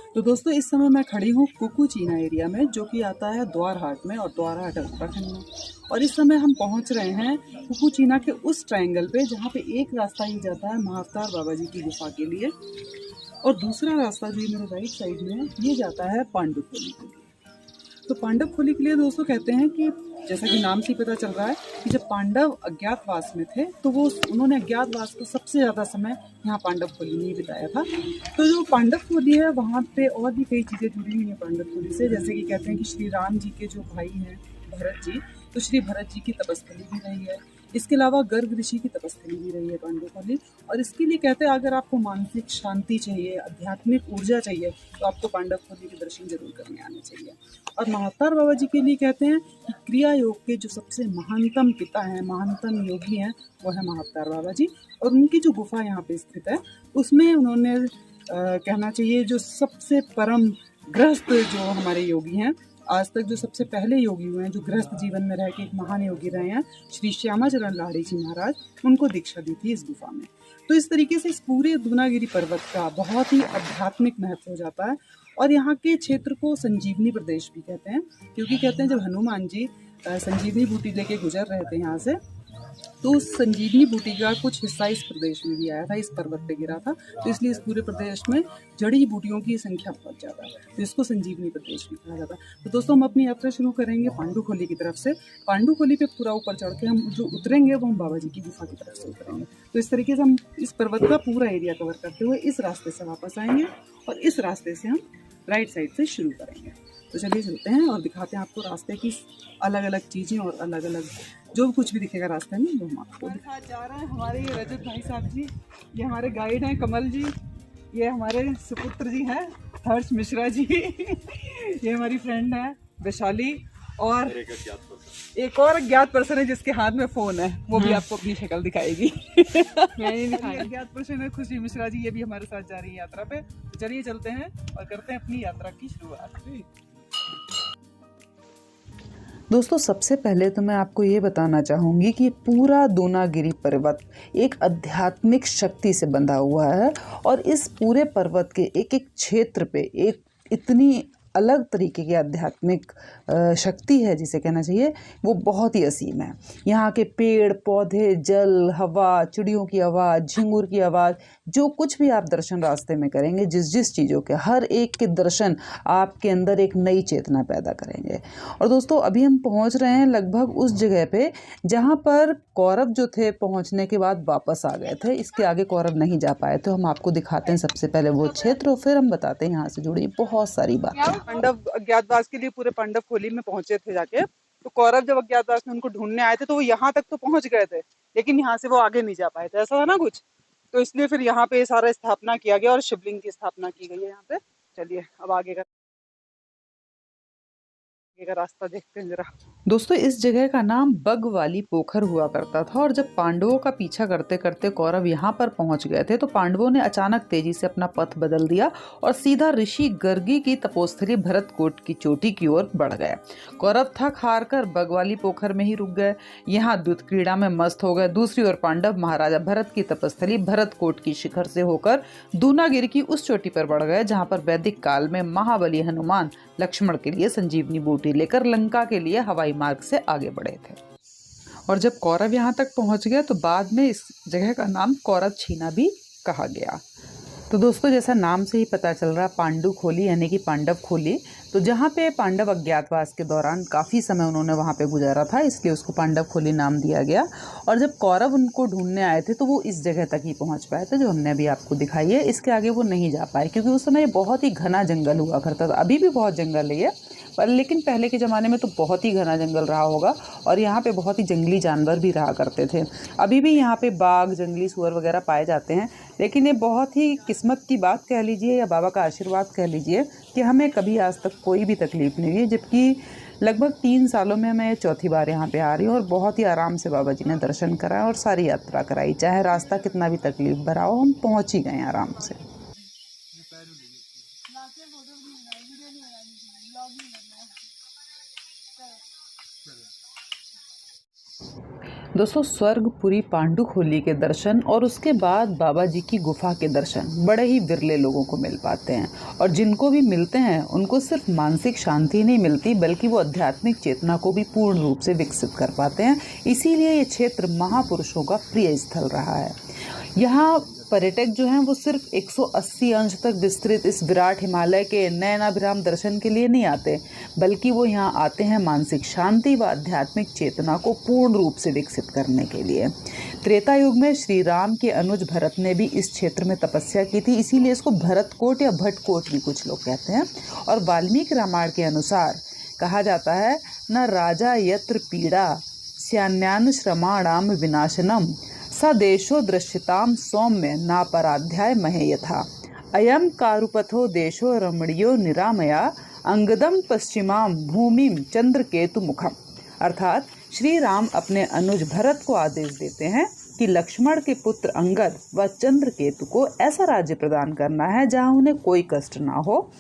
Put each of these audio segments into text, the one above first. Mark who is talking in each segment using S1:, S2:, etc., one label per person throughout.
S1: तो दोस्तों इस समय मैं खड़ी हूँ कुकुचीना एरिया में, जो कि आता है द्वारहाट में और द्वारहाट उत्तराखंड में। और इस समय हम पहुँच रहे हैं कुकुचीना के उस ट्रायंगल पे जहाँ पे एक रास्ता ही जाता है महाअवतार बाबा जी की गुफा के लिए, और दूसरा रास्ता जो मेरे राइट साइड में है ये जाता है पांडुखोली के लिए। तो पांडव खोली के लिए दोस्तों कहते हैं कि जैसा कि नाम से ही पता चल रहा है कि जब पांडव अज्ञातवास में थे तो वो उन्होंने अज्ञातवास का सबसे ज़्यादा समय यहाँ पांडव खोली में ही बिताया था। तो जो पांडव खोली है वहाँ पे और भी कई चीज़ें जुड़ी हुई हैं पांडव खोली से, जैसे कि कहते हैं कि श्री राम जी के जो भाई हैं भरत जी, तो श्री भरत जी की तपस्थली भी रही है। इसके अलावा गर्ग ऋषि की तपस्थली भी रही है पांडुखोली। और इसके लिए कहते हैं अगर आपको मानसिक शांति चाहिए, आध्यात्मिक ऊर्जा चाहिए, तो आपको पांडुखोली के दर्शन जरूर करने आने चाहिए। और महाअवतार बाबा जी के लिए कहते हैं कि क्रिया योग के जो सबसे महानतम पिता हैं, महानतम योगी हैं, वो है महाअवतार बाबा जी। और उनकी जो गुफा यहाँ पे स्थित है उसमें उन्होंने कहना चाहिए जो सबसे परम गृहस्थ जो हमारे योगी हैं, आज तक जो सबसे पहले योगी हुए हैं जो गृहस्थ जीवन में रह के एक महान योगी रहे हैं, श्री श्यामाचरण लाहिड़ी जी महाराज, उनको दीक्षा दी थी इस गुफा में। तो इस तरीके से इस पूरे दूनागिरी पर्वत का बहुत ही आध्यात्मिक महत्व हो जाता है। और यहाँ के क्षेत्र को संजीवनी प्रदेश भी कहते हैं, क्योंकि कहते हैं जब हनुमान जी संजीवनी बूटी लेके गुजर रहे थे यहाँ से, तो उस संजीवनी बूटी का कुछ हिस्सा इस प्रदेश में भी आया था, इस पर्वत पे गिरा था। तो इसलिए इस पूरे प्रदेश में जड़ी बूटियों की संख्या बहुत ज़्यादा है, तो इसको संजीवनी प्रदेश भी कहा जाता है। तो दोस्तों हम अपनी यात्रा शुरू करेंगे पांडुखोली की तरफ से। पांडुखोली पे पूरा ऊपर चढ़ के हम जो उतरेंगे वो हम बाबा जी की गुफा की तरफ से उतरेंगे। तो इस तरीके से हम इस पर्वत का पूरा एरिया कवर करते हुए इस रास्ते से वापस आएंगे और इस रास्ते से हम राइट साइड से शुरू करेंगे। तो चलिए चलते हैं और दिखाते हैं आपको रास्ते की अलग अलग चीज़ें और अलग अलग जो कुछ भी दिखेगा रास्ते में वो हम आपको साथ जा रहे हैं। हमारे ये रजत भाई साहब जी, ये हमारे गाइड हैं कमल जी, ये हमारे सुपुत्र जी हैं हर्ष मिश्रा जी ये हमारी फ्रेंड है वैशाली, और एक और अज्ञात पर्सन है जिसके हाथ में फोन है, वो भी आपको अपनी शक्ल दिखाएगी अज्ञात पर्सन है खुशी मिश्रा जी, ये भी हमारे साथ जा रही है यात्रा पे। तो चलिए चलते हैं और करते हैं अपनी यात्रा की शुरुआत। दोस्तों सबसे पहले तो मैं आपको ये बताना चाहूँगी कि पूरा दूनागिरी पर्वत एक आध्यात्मिक शक्ति से बंधा हुआ है, और इस पूरे पर्वत के एक एक क्षेत्र पे एक इतनी अलग तरीके की आध्यात्मिक शक्ति है जिसे कहना चाहिए वो बहुत ही असीम है। यहाँ के पेड़ पौधे, जल, हवा, चिड़ियों की आवाज़, झिंगुर की आवाज़, जो कुछ भी आप दर्शन रास्ते में करेंगे, जिस जिस चीज़ों के हर एक के दर्शन आपके अंदर एक नई चेतना पैदा करेंगे। और दोस्तों अभी हम पहुँच रहे हैं लगभग उस जगह पे जहाँ पर कौरव जो थे पहुँचने के बाद वापस आ गए थे। इसके आगे कौरव नहीं जा पाए, तो हम आपको दिखाते हैं सबसे पहले वो क्षेत्र और फिर हम बताते हैं यहाँ से जुड़ी बहुत सारी बातें। पांडव अज्ञातवास के लिए पूरे पांडव खोली में पहुंचे थे जाके, तो कौरव जब अज्ञातवास में उनको ढूंढने आए थे तो वो यहाँ तक तो पहुंच गए थे, लेकिन यहाँ से वो आगे नहीं जा पाए थे, ऐसा था ना कुछ। तो इसलिए फिर यहाँ पे सारा स्थापना किया गया और शिवलिंग की स्थापना की गई है यहाँ पे। चलिए अब आगे का रास्ता देखते हैं जरा। दोस्तों इस जगह का नाम बगवाली पोखर हुआ करता था, और जब पांडवों का पीछा करते करते कौरव यहाँ पर पहुंच गए थे तो पांडवों ने अचानक तेजी से अपना पथ बदल दिया और सीधा ऋषि गर्गी की तपोस्थली भरतकोट की चोटी की ओर बढ़ गए। कौरव थक हार कर बगवाली पोखर में ही रुक गए, यहाँ दूध क्रीड़ा में मस्त हो गए। दूसरी ओर पांडव महाराजा भरत की तपस्थली भरतकोट की शिखर से होकर दूनागिरी की उस चोटी पर बढ़ गए जहाँ पर वैदिक काल में महाबली हनुमान लक्ष्मण के लिए संजीवनी बूटी लेकर लंका के लिए हवाई मार्ग से आगे बढ़े थे। और जब कौरव यहाँ तक पहुँच गए तो बाद में इस जगह का नाम कौरव छीना भी कहा गया। तो दोस्तों जैसा नाम से ही पता चल रहा पांडुखोली यानी कि पांडव खोली, तो जहाँ पे पांडव अज्ञातवास के दौरान काफ़ी समय उन्होंने वहाँ पे गुजारा था, इसलिए उसको पांडव खोली नाम दिया गया। और जब कौरव उनको ढूंढने आए थे तो वो इस जगह तक ही पहुँच पाए थे जो हमने अभी आपको दिखाई है। इसके आगे वो नहीं जा पाए क्योंकि उस समय बहुत ही घना जंगल हुआ करता था। अभी भी बहुत जंगल है पर लेकिन पहले के ज़माने में तो बहुत ही घना जंगल रहा होगा, और यहाँ पे बहुत ही जंगली जानवर भी रहा करते थे। अभी भी यहाँ पे बाघ, जंगली सूअर वगैरह पाए जाते हैं, लेकिन ये बहुत ही किस्मत की बात कह लीजिए या बाबा का आशीर्वाद कह लीजिए कि हमें कभी आज तक कोई भी तकलीफ़ नहीं हुई, जबकि लगभग 3 सालों में मैं चौथी बार यहाँ पे आ रही हूँ और बहुत ही आराम से बाबा जी ने दर्शन कराया और सारी यात्रा कराई। चाहे रास्ता कितना भी तकलीफ भरा हो, हम पहुँच ही गए आराम से। दोस्तों स्वर्गपुरी पांडुखोली के दर्शन और उसके बाद बाबा जी की गुफा के दर्शन बड़े ही विरले लोगों को मिल पाते हैं, और जिनको भी मिलते हैं उनको सिर्फ मानसिक शांति नहीं मिलती बल्कि वो आध्यात्मिक चेतना को भी पूर्ण रूप से विकसित कर पाते हैं। इसीलिए ये क्षेत्र महापुरुषों का प्रिय स्थल रहा है। यहाँ पर्यटक जो हैं वो सिर्फ 180 अंश तक विस्तृत इस विराट हिमालय के नयनाभिराम दर्शन के लिए नहीं आते, बल्कि वो यहाँ आते हैं मानसिक शांति व आध्यात्मिक चेतना को पूर्ण रूप से विकसित करने के लिए। त्रेता युग में श्री राम के अनुज भरत ने भी इस क्षेत्र में तपस्या की थी, इसीलिए इसको भरतकोट या भट्टकोट भी कुछ लोग कहते हैं। और वाल्मीकि रामायण के अनुसार कहा जाता है, न राजा यत्र पीड़ा स्यान्यान श्रमाणाम विनाशनम स देशो दृश्यताम सौम्य नापराध्याय महे यथा अयम कारुपथो देशो रमणीयो निरामया अंगदम पश्चिमाम भूमिम चंद्रकेतु मुखम। अर्थात श्री राम अपने अनुज भरत को आदेश देते हैं कि लक्ष्मण के पुत्र अंगद व चंद्रकेतु को ऐसा राज्य प्रदान करना है जहां उन्हें कोई कष्ट ना हो।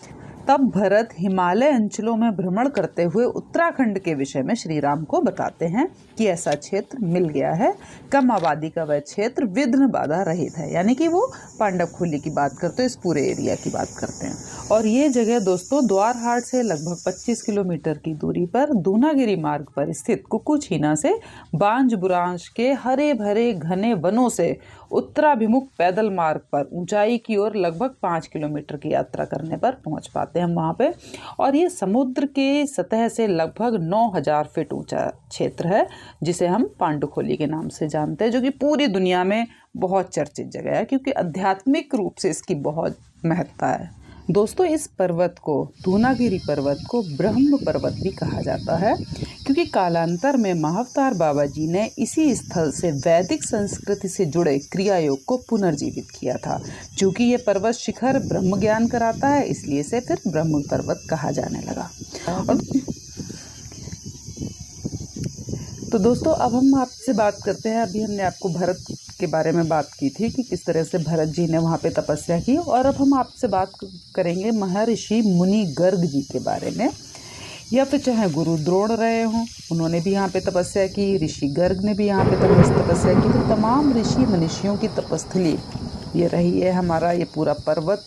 S1: तब भरत हिमालय अंचलों में भ्रमण करते हुए उत्तराखंड के विषय में श्री राम को बताते हैं कि ऐसा क्षेत्र मिल गया है, कम आबादी का वह क्षेत्र विघ्न बाधा रहित है। यानी कि वो पांडवखोली की बात करते हैं, इस पूरे एरिया की बात करते हैं। और ये जगह दोस्तों द्वारहाट से लगभग 25 किलोमीटर की दूरी पर दूनागिरी मार्ग पर स्थित कुकुचीना से बांज बुरांश के हरे भरे घने वनों से उत्तराभिमुख पैदल मार्ग पर ऊंचाई की ओर लगभग 5 किलोमीटर की यात्रा करने पर पहुंच पाते हैं हम वहाँ पे। और ये समुद्र के सतह से लगभग 9000 फीट ऊंचा क्षेत्र है, जिसे हम पांडुखोली के नाम से जानते हैं, जो कि पूरी दुनिया में बहुत चर्चित जगह है क्योंकि आध्यात्मिक रूप से इसकी बहुत महत्ता है। दोस्तों इस पर्वत को, दूनागिरी पर्वत को ब्रह्म पर्वत भी कहा जाता है क्योंकि कालांतर में महाअवतार बाबा जी ने इसी स्थल से वैदिक संस्कृति से जुड़े क्रिया योग को पुनर्जीवित किया था। चूँकि ये पर्वत शिखर ब्रह्म ज्ञान कराता है, इसलिए इसे फिर ब्रह्म पर्वत कहा जाने लगा। तो दोस्तों अब हम आपसे बात करते हैं, अभी हमने आपको भरत के बारे में बात की थी कि किस तरह से भरत जी ने वहाँ पे तपस्या की, और अब हम आपसे बात करेंगे महर्षि मुनि गर्ग जी के बारे में। या फिर चाहे गुरु द्रोण रहे हों, उन्होंने भी यहाँ पे तपस्या की, ऋषि गर्ग ने भी यहाँ पे तपस्या की। तो तमाम ऋषि मनुष्यों की तपस्थली ये रही है। हमारा ये पूरा पर्वत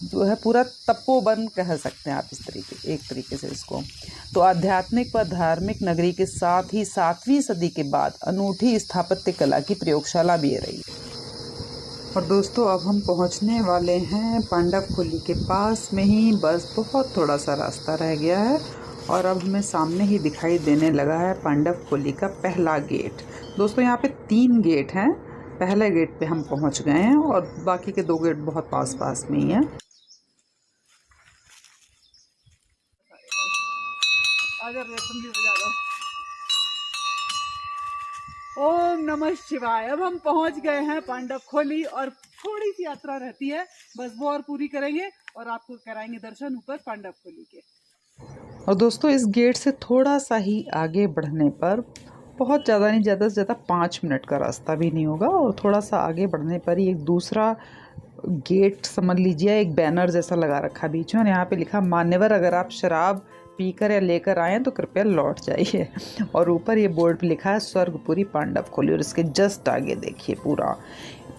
S1: जो है पूरा तपोवन कह सकते हैं आप एक तरीके से इसको। तो आध्यात्मिक व धार्मिक नगरी के साथ ही 7वीं सदी के बाद अनूठी स्थापत्य कला की प्रयोगशाला भी रही। और दोस्तों अब हम पहुंचने वाले हैं पांडवखोली के पास में ही, बस बहुत थोड़ा सा रास्ता रह गया है और अब हमें सामने ही दिखाई देने लगा है पांडवखोली का पहला गेट। दोस्तों यहाँ पे 3 गेट हैं, पहले गेट पे हम पहुंच गए हैं और बाकी के 2 गेट बहुत पास में ही हैं। ओम नमः शिवाय। अब हम पहुंच गए हैं पांडवखोली और थोड़ी सी यात्रा रहती है, बस वो और पूरी करेंगे और आपको कराएंगे दर्शन ऊपर पांडवखोली के। और दोस्तों इस गेट से थोड़ा सा ही आगे बढ़ने पर, बहुत ज़्यादा नहीं, ज़्यादा से ज़्यादा 5 मिनट का रास्ता भी नहीं होगा, और थोड़ा सा आगे बढ़ने पर ही एक दूसरा गेट समझ लीजिए, एक बैनर जैसा लगा रखा बीच में, और यहाँ पे लिखा मान्यवर अगर आप शराब पीकर या लेकर आए तो कृपया लौट जाइए। और ऊपर ये बोर्ड पे लिखा है स्वर्गपुरी पांडवखोली। और इसके जस्ट आगे देखिए पूरा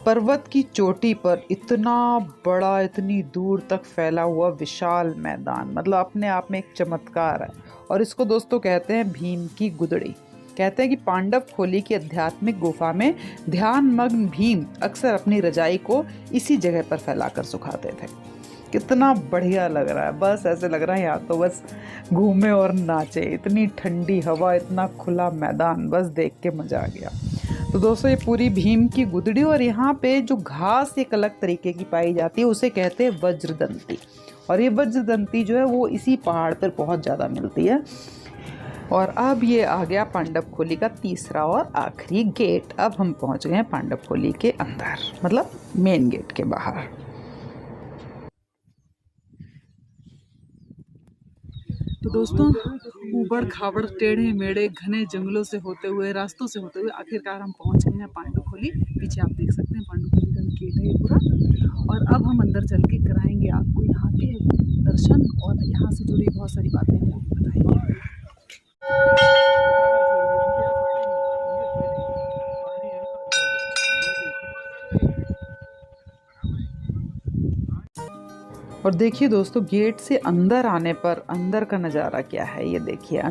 S1: पर्वत की चोटी पर इतना बड़ा, इतनी दूर तक फैला हुआ विशाल मैदान, मतलब अपने आप में एक चमत्कार है। और इसको दोस्तों कहते हैं भीम की गुदड़ी। कहते हैं कि पांडवखोली की आध्यात्मिक गुफा में ध्यान मग्न भीम अक्सर अपनी रजाई को इसी जगह पर फैलाकर सुखाते थे। कितना बढ़िया लग रहा है, बस ऐसे लग रहा है यहाँ तो बस घूमे और नाचे। इतनी ठंडी हवा, इतना खुला मैदान, बस देख के मज़ा आ गया। तो दोस्तों ये पूरी भीम की गुदड़ी, और यहाँ पे जो घास एक अलग तरीके की पाई जाती है उसे कहते हैं वज्रदंती। और ये वज्रदंती जो है वो इसी पहाड़ पर बहुत ज़्यादा मिलती है। और अब ये आ गया पांडवखोली का तीसरा और आखिरी गेट। अब हम पहुँच गए हैं पांडवखोली के अंदर, मतलब मेन गेट के बाहर। तो दोस्तों ऊबड़ खाबड़, टेढ़े मेढ़े, घने जंगलों से होते हुए, रास्तों से होते हुए आखिरकार हम पहुंच गए हैं पांडवखोली। पीछे आप देख सकते हैं पांडवखोली का गेट है ये पूरा। और अब हम अंदर चल के कराएंगे आपको यहाँ के दर्शन और यहाँ से जुड़ी बहुत सारी बातें हम आपको बताएंगे। और देखिए दोस्तों, गेट से अंदर आने पर अंदर का नज़ारा क्या है ये देखिए।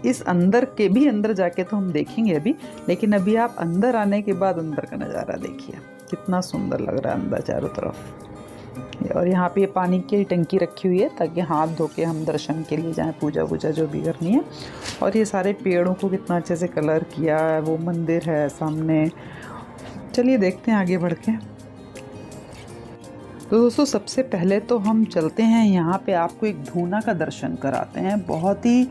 S1: इस अंदर के भी अंदर जाके तो हम देखेंगे अभी, लेकिन अभी आप अंदर आने के बाद अंदर का नज़ारा देखिए, कितना सुंदर लग रहा है अंदर चारों तरफ। और यहाँ पे ये पानी की टंकी रखी हुई है ताकि हाथ धो के हम दर्शन के लिए जाएं, पूजा वूजा जो भी करनी है। और ये सारे पेड़ों को कितना अच्छे से कलर किया है, वो मंदिर है सामने। चलिए देखते हैं आगे बढ़ के। तो दोस्तों सबसे पहले तो हम चलते हैं यहाँ पे, आपको एक धूना का दर्शन कराते हैं। बहुत ही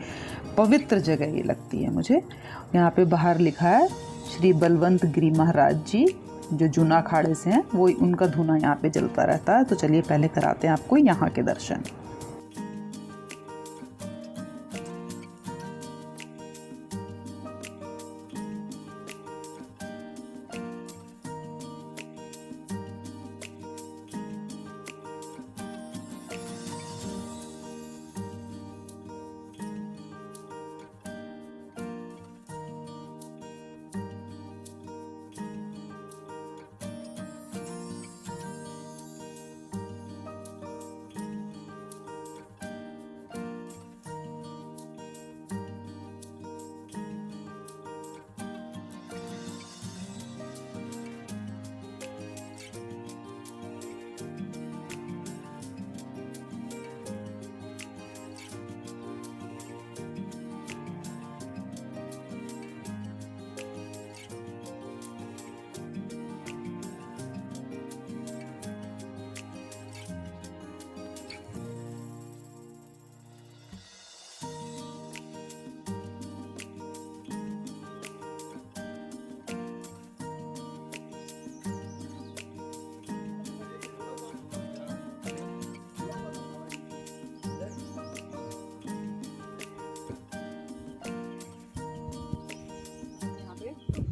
S1: पवित्र जगह ये लगती है मुझे। यहाँ पे बाहर लिखा है श्री बलवंत गिरी महाराज जी, जो जूना अखाड़े से हैं, वो उनका धूना यहाँ पे जलता रहता है। तो चलिए पहले कराते हैं आपको यहाँ के दर्शन।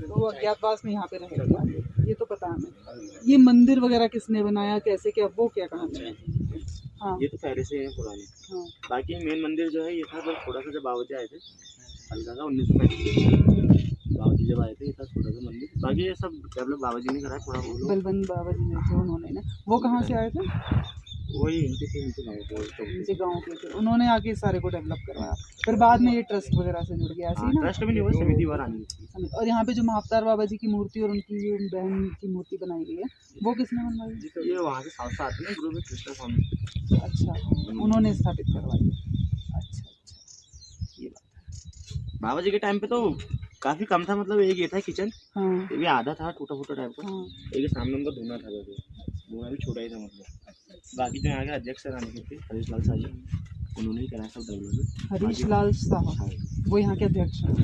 S1: वो अज्ञातवास में यहाँ पे रहेगा, ये तो पता है हमें। ये मंदिर वगैरह किसने बनाया, कैसे, क्या, वो क्या कहानी है? हाँ,
S2: ये तो पहले से है पुराने।
S1: हाँ।
S2: बाकी मेन मंदिर जो है ये था, बस थोड़ा सा जब बाबा जी आए थे हल्का सा 1935 बाबा जी जब आए थे, ये था छोटा सा मंदिर। बाकी ये सब डेवलप बाबा जी ने करा थोड़ा।
S1: बलवंत बाबा जी ने जो उन्होंने ना, वो कहाँ से आए थे?
S2: वही इनके
S1: गाँव के थे, उन्होंने आके इस सारे को डेवलप करवाया। फिर बाद में ये ट्रस्ट वगैरह से जुड़ गया, ऐसे ही ना?
S2: ट्रस्ट में नहीं हुआ, समिति बार आनी।
S1: और यहाँ पे जो महाअवतार बाबा जी की मूर्ति और उनकी जो बहन की मूर्ति बनाई गई है, वो किसने बनवाई?
S2: ये वहाँ से साथ आते हैं गुरु में कृष्णा स्वामी।
S1: अच्छा, उन्होंने स्थापित करवाई। अच्छा अच्छा, ये बात है।
S2: बाबा जी के टाइम पे तो काफी कम था, मतलब एक ये था किचन,
S1: हाँ,
S2: ये भी आधा था, टूटा फूटा टाइप का।
S1: हाँ।
S2: एक सामने उनका धुना था, धुना भी छोटा ही था मतलब। बाकी जो यहाँ के अध्यक्ष सर आने थे हरीश लाल साहब, उन्होंने ही करा सब डेवलपमेंट।
S1: हरीश लाल साहब वो यहाँ के अध्यक्ष हैं,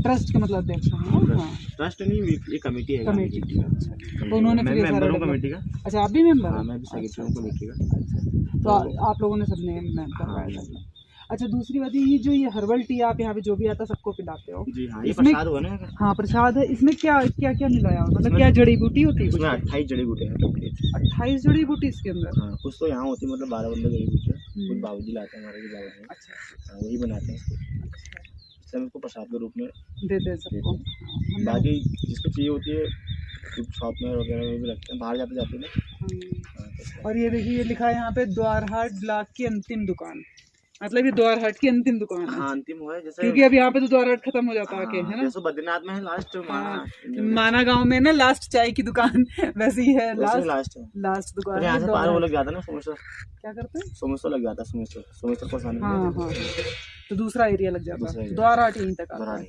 S1: ट्रस्ट के मतलब अध्यक्ष हैं। हाँ,
S2: ट्रस्ट नहीं, ये कमेटी है।
S1: कमेटी। अच्छा, तो उन्होंने फिर ये सारा
S2: मेंबर हूँ कमेटी का।
S1: अच्छा, आप भी मेंबर?
S2: हाँ, मैं भी सेक्रेटरी हूँ कमेटी का।
S1: अच्छा, तो आप लोगों ने सबने मेंबर करवाया था। अच्छा, दूसरी बात ये जो ये हर्बल टी आप यहाँ पे जो भी आता सबको पिलाते हो?
S2: जी हाँ, ये प्रसाद हुआ ना।
S1: हाँ, प्रसाद है। इसमें क्या क्या क्या मिलाया, मतलब क्या जड़ी बूटी होती है?
S2: इसमें 28 जड़ी बूटी है।
S1: 28 जड़ी बूटी इसके अंदर?
S2: हाँ, कुछ तो यहाँ होती है, मतलब 12 बंदे जड़ी बूटी है, कुछ बाबूजी लाते हैं हमारे बाबूजी। अच्छा, वही बनाते हैं इसको, इसलिए इसको प्रसाद के रूप में देते हैं सबको। बाकी जिसको चाहिए होती है शॉप में वगैरह में भी रखते हैं, बाहर जाते जाते हैं।
S1: और ये देखिए, ये लिखा है यहाँ पे द्वारहाट ब्लॉक की अंतिम दुकान, मतलब ये द्वारहाट की अंतिम दुकान है।
S2: हाँ, अंतिम हुआ है, जैसे
S1: क्योंकि अब यहाँ पे तो द्वारहाट खत्म हो जाता है, है ना?
S2: जैसे बद्रीनाथ में है लास्ट,
S1: माना गांव में ना लास्ट चाय की दुकान वैसी है, लास्ट दुकान।
S2: यहाँ से पार वो लग जाता है ना सोमेश्वर।
S1: क्या करते हैं?
S2: सोमेश्वर लग जाता है, सोमेश्वर को आसानी।
S1: हाँ हाँ, तो दूसरा एरिया लग जाता है, द्वारहाट यहीं तक आता है।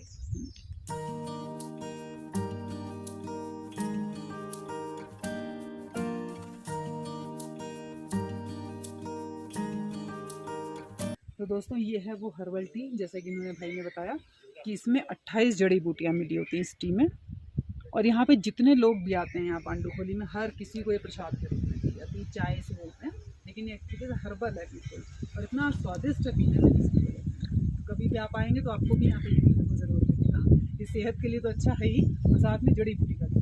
S1: तो दोस्तों ये है वो हर्बल टी, जैसे कि इन्होंने भाई ने बताया कि इसमें 28 जड़ी बूटियाँ मिली होती हैं इस टी में। और यहाँ पे जितने लोग भी आते हैं यहाँ पांडुखोली में, हर किसी को ये प्रसाद के रूप में दी जाती है। चाय से बोलते हैं, लेकिन ये एक्चुअली से हर्बल है बिल्कुल, और इतना स्वादिष्ट है पीने में इसलिए। कभी भी आप आएंगे तो आपको भी यहाँ पे पीने को ज़रूर मिलेगा। ये सेहत के लिए तो अच्छा है ही, और साथ में जड़ी बूटी का भी।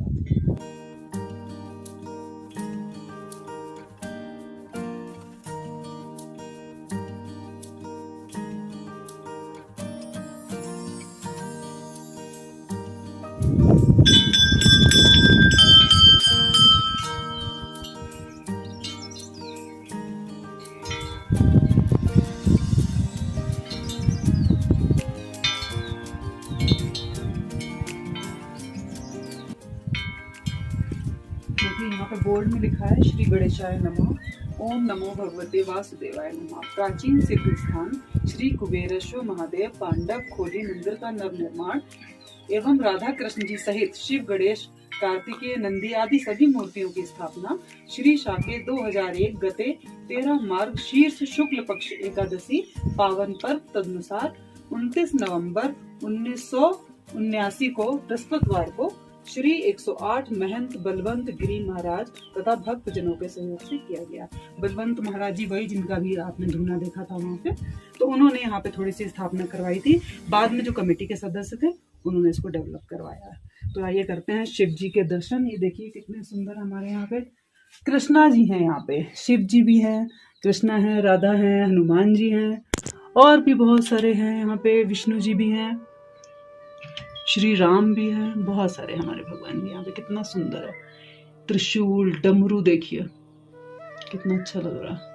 S1: देखिए यहाँ पे बोर्ड में लिखा है श्री गणेशाय नमः, ओम नमो भगवते वासुदेवाय नमः। प्राचीन सिद्ध स्थान श्री कुबेरेश्वर महादेव पांडव खोली मंदिर का नवनिर्माण एवं राधा कृष्ण जी सहित शिव गणेश कार्तिकेय नंदी आदि सभी मूर्तियों की स्थापना श्री शाके 2001 गते 13 मार्ग शीर्ष शुक्ल पक्ष एकादशी पावन पर्व तदनुसार 29 नवंबर 1979 को बृहस्पतिवार को श्री 108 महंत बलवंत गिरी महाराज तथा भक्त जनों के सहयोग से किया गया। बलवंत महाराज जी वही जिनका भी आपने धूना देखा था वहाँ पे, तो उन्होंने यहाँ पे थोड़ी सी स्थापना करवाई थी। बाद में जो कमेटी के सदस्य थे उन्होंने इसको डेवलप करवाया है। तो आइए करते हैं शिव जी के दर्शन। ये देखिए कितने सुंदर हमारे यहाँ पे कृष्णा जी हैं, यहाँ पे शिव जी भी हैं, कृष्णा है, राधा है, हनुमान जी हैं और भी बहुत सारे हैं। यहाँ पे विष्णु जी भी हैं, श्री राम भी हैं, बहुत सारे हमारे भगवान जी यहाँ पे। कितना सुंदर है, त्रिशूल डमरू देखिए कितना अच्छा लग रहा है।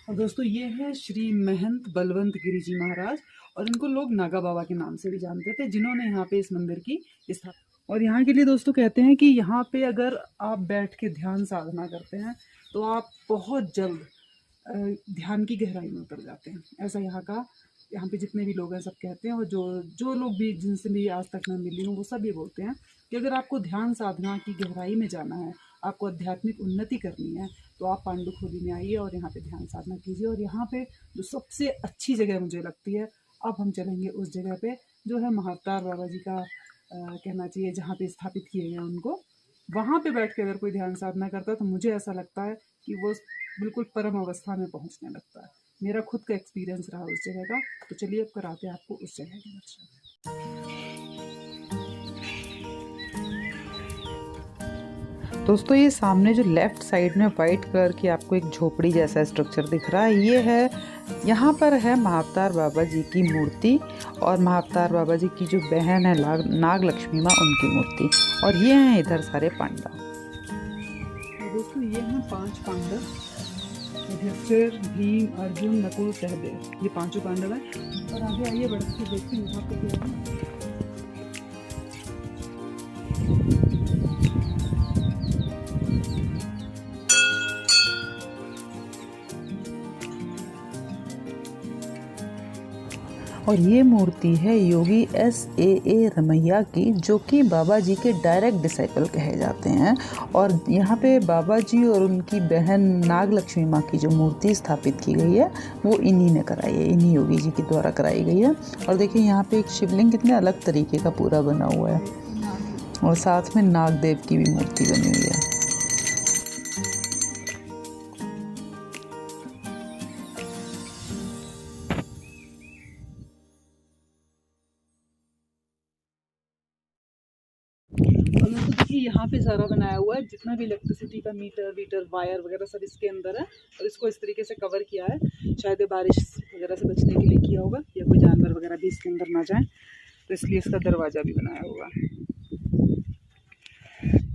S1: और दोस्तों ये है श्री महंत बलवंत गिरी जी महाराज, और इनको लोग नागा बाबा के नाम से भी जानते थे, जिन्होंने यहाँ पे इस मंदिर की स्थापना। और यहाँ के लिए दोस्तों कहते हैं कि यहाँ पे अगर आप बैठ के ध्यान साधना करते हैं तो आप बहुत जल्द ध्यान की गहराई में उतर जाते हैं। ऐसा यहाँ पे जितने भी लोग हैं सब कहते हैं, और जो लोग भी जिनसे भी आज तक मैं मिली हूँ वो सब ये बोलते हैं कि अगर आपको ध्यान साधना की गहराई में जाना है, आपको आध्यात्मिक उन्नति करनी है, तो आप पांडुखोली में आइए और यहाँ पे ध्यान साधना कीजिए। और यहाँ पे जो सबसे अच्छी जगह मुझे लगती है, अब हम चलेंगे उस जगह पे जो है महाअवतार बाबा जी का कहना चाहिए, जहाँ पे स्थापित किए गए उनको। वहाँ पे बैठ के अगर कोई ध्यान साधना करता है तो मुझे ऐसा लगता है कि वो बिल्कुल परम अवस्था में पहुँचने लगता है। मेरा खुद का एक्सपीरियंस रहा उस जगह का। तो चलिए अब कराते हैं आपको उस जगह के दर्शन। दोस्तों ये सामने जो लेफ़्ट साइड में वाइट कलर की आपको एक झोपड़ी जैसा स्ट्रक्चर दिख रहा है, ये है, यहाँ पर है महाअवतार बाबा जी की मूर्ति और महाअवतार बाबा जी की जो बहन है नाग लक्ष्मी माँ, उनकी मूर्ति। और ये हैं इधर सारे पांडव। दोस्तों ये हैं 5 पांडव, युधिष्ठिर, भीम, अर्जुन, नकुल, सहदेव, ये 5 पांडव हैं। और आगे आइए बढ़ के देखते हैं यहाँ पे क्या है। और ये मूर्ति है योगी S.A.A. रमैया की, जो कि बाबा जी के डायरेक्ट डिसाइपल कहे जाते हैं। और यहाँ पे बाबा जी और उनकी बहन नाग लक्ष्मी माँ की जो मूर्ति स्थापित की गई है वो इन्हीं ने कराई है, इन्हीं योगी जी के द्वारा कराई गई है। और देखिए यहाँ पे एक शिवलिंग कितने अलग तरीके का पूरा बना हुआ है, और साथ में नागदेव की भी मूर्ति बनी हुई है। यहाँ पे सारा बनाया हुआ है, जितना भी इलेक्ट्रिसिटी का मीटर वायर वगैरह सब इसके अंदर है। और इसको इस तरीके से कवर किया है, शायद बारिश वगैरह से बचने के लिए किया होगा, या कोई जानवर वगैरह भी इसके अंदर ना जाए। तो इसलिए इसका दरवाज़ा भी बनाया हुआ है।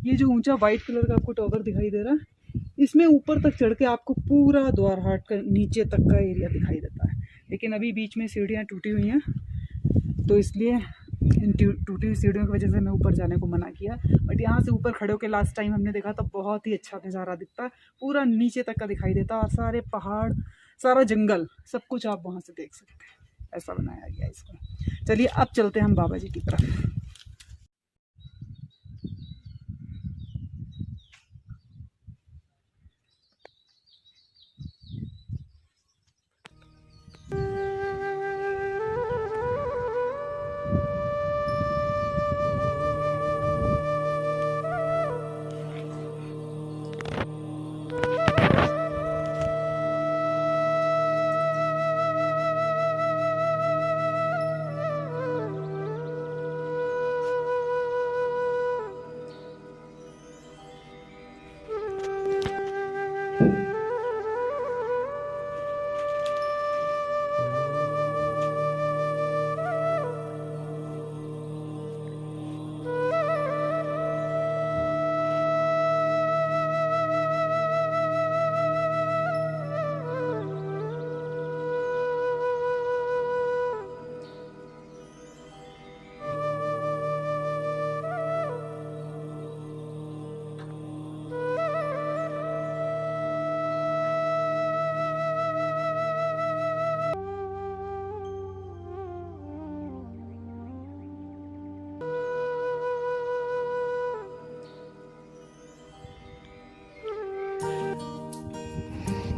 S1: ये जो ऊंचा वाइट कलर का आपको टॉवर दिखाई दे रहा है, इसमें ऊपर तक चढ़ के आपको पूरा द्वारहाट का नीचे तक का एरिया दिखाई देता है। लेकिन अभी बीच में सीढ़ियाँ टूटी हुई हैं, तो इसलिए इन टूटी हुई सीढ़ियों की वजह से मैं ऊपर जाने को मना किया। बट यहाँ से ऊपर खड़े होकर लास्ट टाइम हमने देखा तो बहुत ही अच्छा नज़ारा दिखता है, पूरा नीचे तक का दिखाई देता है, और सारे पहाड़, सारा जंगल, सब कुछ आप वहाँ से देख सकते हैं। ऐसा बनाया गया इसको। चलिए अब चलते हैं हम बाबा जी की तरफ।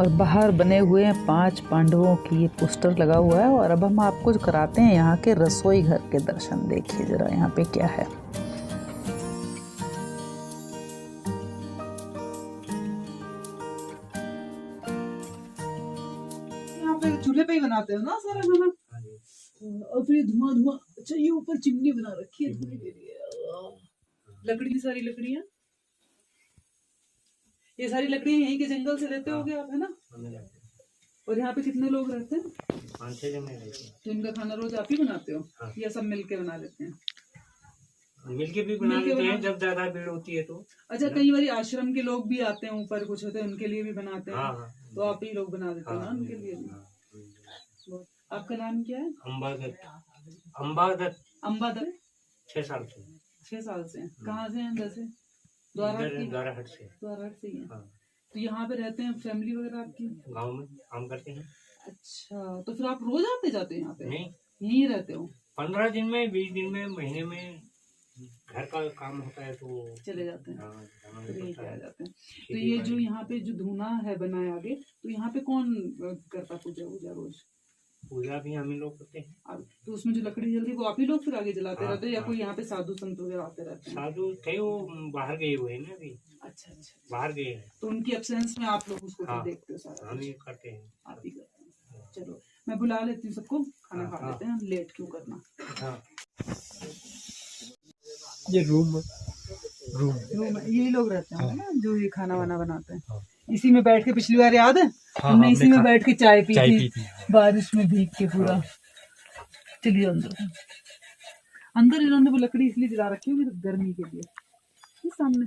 S1: और बाहर बने हुए हैं 5 पांडवों की ये पोस्टर लगा हुआ है। और अब हम आपको कराते हैं यहाँ के रसोई घर के दर्शन। देखिए जरा यहाँ पे क्या है। यहाँ पे चूल्हे पे ही बनाते हो ना सारा खाना, और फिर धुआं धुआं। अच्छा ये ऊपर चिमनी बना रखी है धुएं के लिए। लकड़ी की सारी लकड़ियाँ, ये सारी लकड़ियाँ यहीं के जंगल से लेते होगे आप, है ना? और यहाँ पे कितने लोग रहते हैं?
S2: 5-6 जने रहते हैं।
S1: तो इनका खाना रोज आप ही बनाते हो? हाँ। या सब मिलके बना लेते हैं?
S2: मिलके भी बना लेते हैं जब ज्यादा भीड़ होती है तो।
S1: अच्छा, कई बार आश्रम के लोग भी आते हैं, ऊपर कुछ होते हैं, उनके लिए भी बनाते हैं। हाँ। तो आप ही लोग बना देते हैं ना उनके लिए भी। आपका नाम क्या है? अम्बादत्त। 6 साल से। 6 साल से। कहाँ से हैं? वैसे द्वारहाट से ही है। हाँ। तो यहाँ पे रहते हैं, फैमिली वगैरह आपकी गांव में काम करते हैं। अच्छा, तो फिर आप रोज आते जाते हैं यहाँ पे? नहीं, यहीं रहते हो? 15 दिन में, 20 दिन में, महीने में घर का काम होता है तो चले जाते हैं। हाँ, तो यहीं पे आ जाते हैं। तो ये जो यहाँ पे जो धूना है बनाया आगे, तो यहाँ पे कौन करता पूजा रोज? पूजा भी हम ही लोग करते हैं। तो उसमें जो लकड़ी जलती है वो आप ही लोग फिर आगे जलाते रहते हैं, या कोई यहाँ पे साधु संत वगैरह आते रहते हैं? साधु थे, वो बाहर गए हुए हैं ना अभी। अच्छा, बाहर गए हैं, तो उनकी एब्सेंस में आप लोग उसको देखते हो सारा? हम ही करते हैं, आप ही करते हैं। चलो मैं बुला लेती हूँ सबको, खाना खा लेते हैं, लेट क्यों करना।
S2: ये रूम
S1: यही लोग रहते हैं ना जो ये खाना वाना बनाते हैं। इसी में बैठ के, पिछली बार याद है हमने इसी में बैठ के चाय पी थी बारिश में भीग के पूरा। चलिए अंदर इन्होंने वो लकड़ी इसलिए जला रखी होगी गर्मी के लिए। सामने।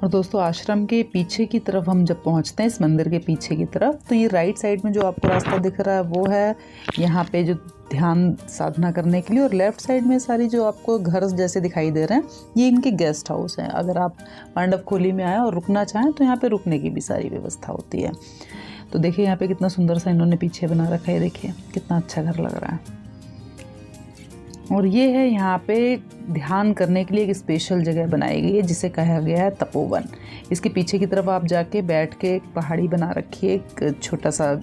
S1: और दोस्तों आश्रम के पीछे की तरफ हम जब पहुंचते हैं, इस मंदिर के पीछे की तरफ, तो ये राइट साइड में जो आपको रास्ता दिख रहा है वो है यहाँ पे जो ध्यान साधना करने के लिए, और लेफ्ट साइड में सारी जो आपको घर जैसे दिखाई दे रहे हैं ये इनके गेस्ट हाउस हैं। अगर आप पांडव खोली में आए और रुकना चाहें तो यहाँ पे रुकने की भी सारी व्यवस्था होती है। तो देखिए यहाँ पे कितना सुंदर सा इन्होंने पीछे बना रखा है, देखिए कितना अच्छा घर लग रहा है। और ये है यहाँ पे ध्यान करने के लिए एक स्पेशल जगह बनाई गई है जिसे कहा गया है तपोवन। इसके पीछे की तरफ आप जाके बैठ के एक पहाड़ी बना रखी है, एक छोटा सा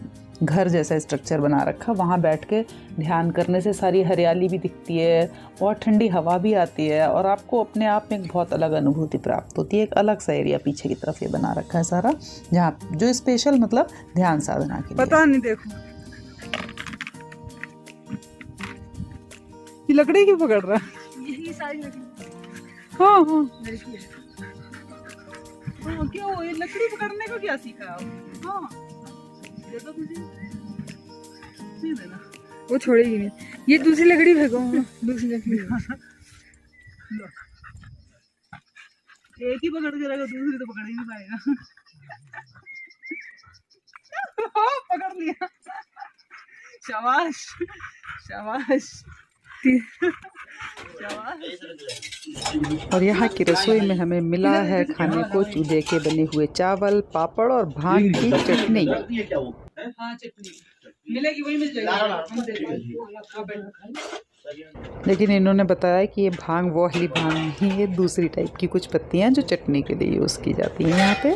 S1: घर जैसा स्ट्रक्चर बना रखा, वहाँ बैठ के ध्यान करने से सारी हरियाली भी दिखती है, बहुत ठंडी हवा भी आती है, और आपको अपने आप में एक बहुत अलग अनुभूति प्राप्त होती है। एक अलग सा एरिया पीछे की तरफ ये बना रखा है सारा, जहाँ जो स्पेशल मतलब ध्यान साधना के लिए। पता नहीं, देखो ये लकड़ी क्यों पकड़ रहा है? यही सारी लकड़ी। हाँ क्यों ये लकड़ी पकड़ने को क्या सीखा आप? हाँ दे दो मुझे, नहीं देना।
S3: वो छोड़ेगी नहीं। ये दूसरी लकड़ी फेंको, दूसरी लकड़ी।
S1: एक ही पकड़ के रखो, दूसरी तो पकड़ ही नहीं पाएगा। पकड़ लिया, शाबाश शाबाश शाबाश।
S4: और यहाँ की रसोई में हमें मिला है खाने को चूल्हे के बने हुए चावल, पापड़ और भांग की चटनी।
S1: हाँ चटनी मिलेगी, वही मिल जाएगी।
S4: लेकिन इन्होंने बताया कि ये भांग वो वाली भांग नहीं है, दूसरी टाइप की कुछ पत्तियाँ जो चटनी के लिए यूज़ की जाती हैं यहाँ पे।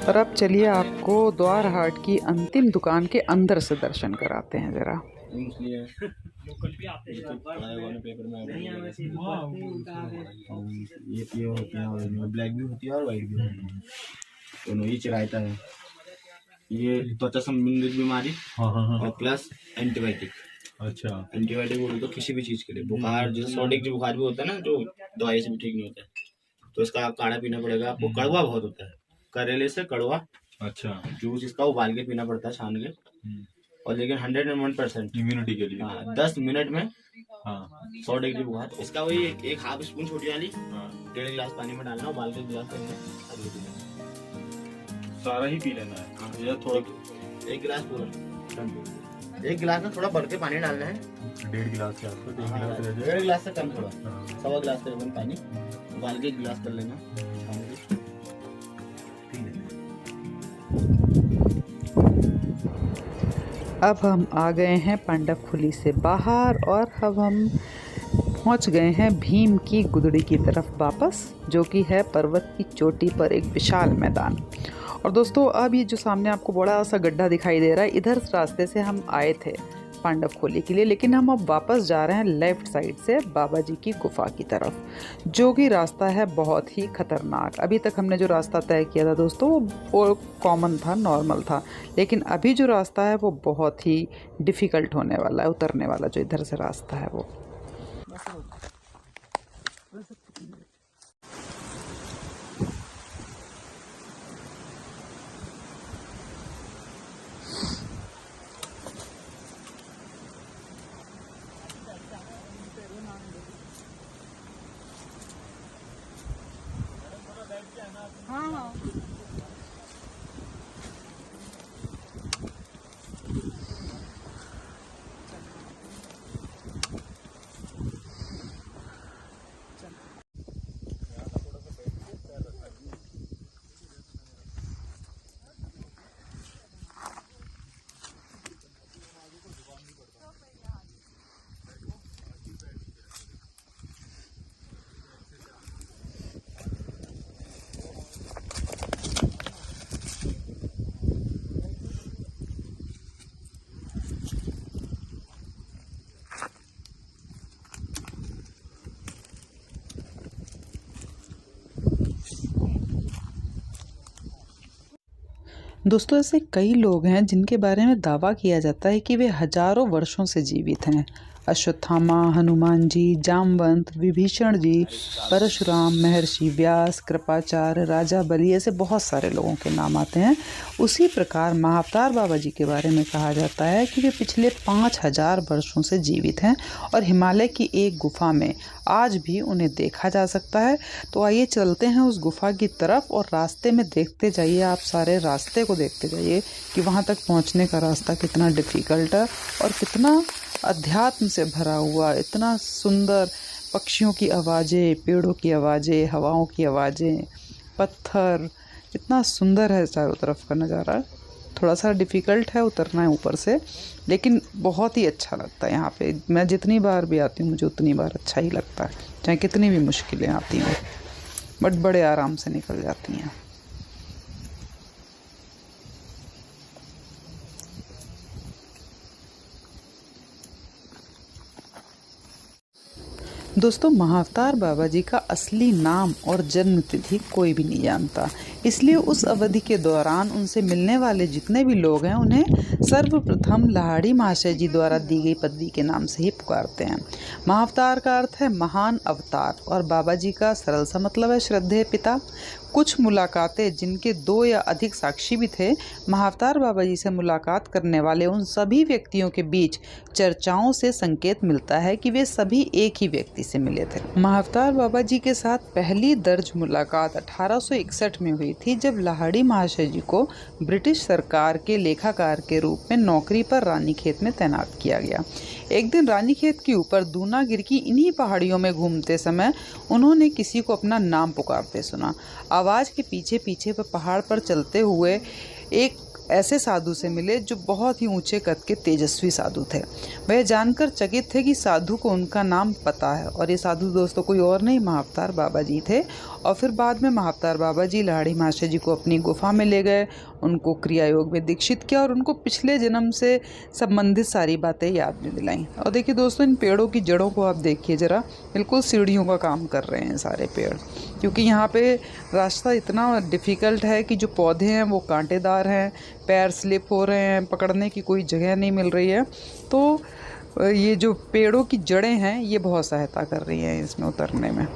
S4: और अब चलिए आपको द्वार हाट की अंतिम दुकान के अंदर से दर्शन कराते हैं ज़रा।
S2: ये ब्लैक भी होती है और वाइट भी होती है, दोनों ही चिरायता है। ये त्वचा संबंधित बीमारी और प्लस एंटीबायोटिक। अच्छा, एंटीबायोटिक बोले तो किसी भी चीज के लिए, बुखार जैसे सोडिक जो बुखार भी होता है ना, जो दवाई से भी ठीक नहीं होता है, तो इसका काढ़ा पीना पड़ेगा आपको। कड़वा बहुत होता है, करेले से कड़वा। अच्छा, जूस इसका उबाल के पीना पड़ता है, छान के। और लेकिन 101% इम्यूनिटी के लिए। हाँ, 10 मिनट में 100 डिग्री बुखार। इसका वही एक हाफ स्पून छोटी वाली 1.5 गिलास पानी में डालना, उबाल के गिलास करना, सारा ही पी लेना है। या थोड़ा 1 गिलास पूरा, 1 गिलास में थोड़ा बढ़ के पानी डालना है। 1.5 गिलास के आपको 1.5 गिलास से कम, थोड़ा 1.25 गिलास करीबन पानी उबाल के 1 गिलास कर लेना।
S4: अब हम आ गए हैं पांडवखुली से बाहर और अब हम पहुंच गए हैं भीम की गुदड़ी की तरफ वापस, जो कि है पर्वत की चोटी पर एक विशाल मैदान। और दोस्तों अब ये जो सामने आपको बड़ा सा गड्ढा दिखाई दे रहा है, इधर रास्ते से हम आए थे पांडवखुली के लिए, लेकिन हम अब वापस जा रहे हैं लेफ़्ट साइड से बाबा जी की गुफा की तरफ, जो कि रास्ता है बहुत ही खतरनाक। अभी तक हमने जो रास्ता तय किया था दोस्तों वो कॉमन था, नॉर्मल था, लेकिन अभी जो रास्ता है वो बहुत ही डिफ़िकल्ट होने वाला है, उतरने वाला जो इधर से रास्ता है वो।
S1: हाँ
S4: दोस्तों ऐसे कई लोग हैं जिनके बारे में दावा किया जाता है कि वे हजारों वर्षों से जीवित हैं। अश्वत्थामा, हनुमान जी, जामवंत, विभीषण जी, परशुराम, महर्षि व्यास, कृपाचार्य, राजा बलि, ऐसे बहुत सारे लोगों के नाम आते हैं। उसी प्रकार महाअवतार बाबा जी के बारे में कहा जाता है कि वे पिछले 5000 वर्षों से जीवित हैं और हिमालय की एक गुफा में आज भी उन्हें देखा जा सकता है। तो आइए चलते हैं उस गुफा की तरफ और रास्ते में देखते जाइए, आप सारे रास्ते को देखते जाइए कि वहाँ तक पहुँचने का रास्ता कितना डिफ़िकल्ट है और कितना अध्यात्म से भरा हुआ, इतना सुंदर पक्षियों की आवाज़ें, पेड़ों की आवाज़ें, हवाओं की आवाज़ें, पत्थर, इतना सुंदर है चारों तरफ का नज़ारा। थोड़ा सा डिफ़िकल्ट है उतरना है ऊपर से, लेकिन बहुत ही अच्छा लगता है यहाँ पे। मैं जितनी बार भी आती हूँ मुझे उतनी बार अच्छा ही लगता है, चाहे कितनी भी मुश्किलें आती हैं, बट बड़े आराम से निकल जाती हैं। दोस्तों महाअवतार बाबा जी का असली नाम और जन्म तिथि कोई भी नहीं जानता। इसलिए उस अवधि के दौरान उनसे मिलने वाले जितने भी लोग हैं उन्हें सर्वप्रथम लाहिड़ी महाशय जी द्वारा दी गई पदवी के नाम से ही पुकारते हैं। महाअवतार का अर्थ है महान अवतार और बाबा जी का सरल सा मतलब है श्रद्धेय पिता। कुछ मुलाकातें जिनके 2 या अधिक साक्षी भी थे, महाअवतार बाबा जी से मुलाकात करने वाले उन सभी व्यक्तियों के बीच चर्चाओं से संकेत मिलता है कि वे सभी एक ही व्यक्ति से मिले थे। महाअवतार बाबा जी के साथ पहली दर्ज मुलाकात 1861 में हुई थी, जब लाहिड़ी महाशय जी को ब्रिटिश सरकार के लेखाकार के रूप में नौकरी पर रानीखेत में तैनात किया गया। एक दिन रानीखेत के ऊपर दूनागिर की इन्हीं पहाड़ियों में घूमते समय उन्होंने किसी को अपना नाम पुकारते सुना। आवाज़ के पीछे पीछे वह पहाड़ पर चलते हुए एक ऐसे साधु से मिले जो बहुत ही ऊंचे कद के तेजस्वी साधु थे। वह जानकर चकित थे कि साधु को उनका नाम पता है और ये साधु दोस्तों कोई और नहीं महाअवतार बाबा जी थे। और फिर बाद में महाअवतार बाबा जी लाहिड़ी महाशय जी को अपनी गुफा में ले गए, उनको क्रिया योग में दीक्षित किया और उनको पिछले जन्म से संबंधित सारी बातें याद में दिलाई। और देखिए दोस्तों, इन पेड़ों की जड़ों को आप देखिए ज़रा, बिल्कुल सीढ़ियों का काम कर रहे हैं सारे पेड़, क्योंकि यहाँ पे रास्ता इतना डिफ़िकल्ट है कि जो पौधे हैं वो कांटेदार हैं, पैर स्लिप हो रहे हैं, पकड़ने की कोई जगह नहीं मिल रही है। तो ये जो पेड़ों की जड़ें हैं ये बहुत सहायता कर रही हैं इसमें उतरने में।